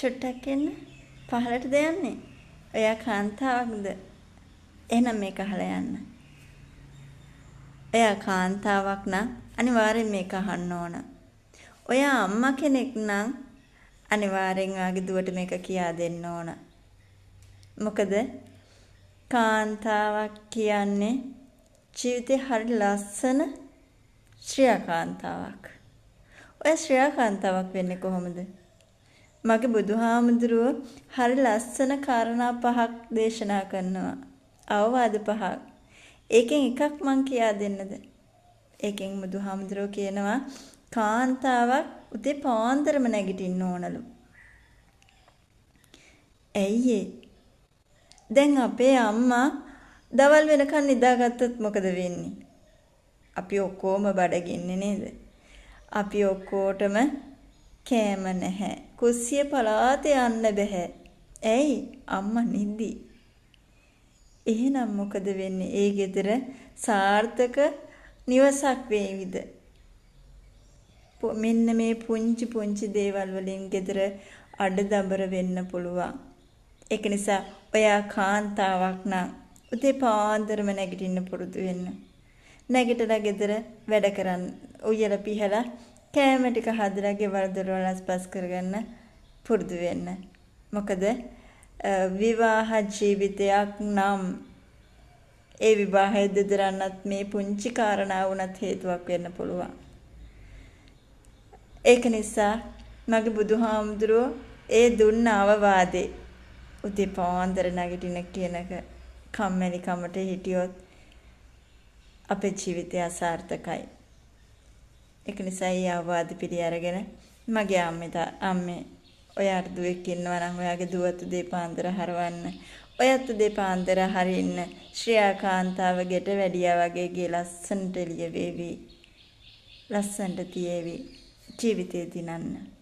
චුට්ටක් එන්න. පහලටද යන්නේ? ඔයා කාන්තාවක්ද? එහෙනම් මේක අහලා යන්න. එයා කාන්තාවක් නම් අනිවාර්යෙන් මේක අහන්න ඕන. ඔයා අම්මා කෙනෙක් නම් අනිවාර්යෙන් ඔයාගේ දුවට මේක කියා දෙන්න ඕන. මොකද කාන්තාවක් කියන්නේ ජීවිතේ හරි ලස්සන ශ්‍රියාකාන්තාවක්. ඔය ශ්‍රියාකාන්තාවක් වෙන්නේ කොහොමද? මගේ බුදුහාමුදුරුවෝ හරි ලස්සන කාරණා 5ක් දේශනා කරනවා. අවවාද 5ක්. ඒකෙන් එකක් මං කියා දෙන්නද? ඒකෙන් බුදුහාමුදුරුවෝ කියනවා කාන්තාවක් උදේ පාන්දරම නැගිටින්න ඕනලු. ඇයි දැන් අපේ අම්මා දවල් වෙනකන් නිදාගත්තොත් මොකද වෙන්නේ? අපි ඔක්කොම බඩගින්නේ නේද? අපි ඔක්කොටම කෑම නැහැ. කුස්සිය පලාතේ යන්න බෑ. ඇයි? අම්මා නිදි. එහෙනම් මොකද වෙන්නේ? ඒ ගෙදර සාර්ථක නිවසක් වේවිද? මෙන්න මේ පුංචි පුංචි දේවල් වලින් ගෙදර අඩදබර වෙන්න පුළුවන්. ඒක නිසා ඔයා කාන්තාවක් නම් උදේ පාන්දරම නැගිටින්න පුරුදු වෙන්න. නැගිටලා ගෙදර වැඩ කරන්න. උයලා පිහලා කෑම ටික හදලා ගෙවල් දොරවල් අස්පස් කරගන්න පුරුදු වෙන්න. මොකද විවාහ ජීවිතයක් නම් ඒ විවාහය දෙදරන්නත් මේ පුංචි කාරණා වුණත් හේතුවක් වෙන්න පුළුවන්. ඒක නිසා මගේ බුදුහාමුදුරුවෝ ඒ දුන්න අවවාදේ උදේ පාන්දර නැගිටින කියනක කම්මැලි කමට හිටියොත් අපේ ජීවිතය අසාර්ථකයි. ඒක නිසා ඒ අවවාද පිළි අරගෙන මගේ අම්මේ ඔයාට දුවෙක් ඉන්නවා නම් ඔයාගේ දුවත් උදේ පාන්දර හරවන්න. ඔයත් උදේ පාන්දර හරින්න ශ්‍රියාකාන්තාව ගෙට වැඩියා වගේ ගේ ලස්සනට එළිය වේවි. ලස්සනට තියේවි. ජීවිතේ දිනන්න.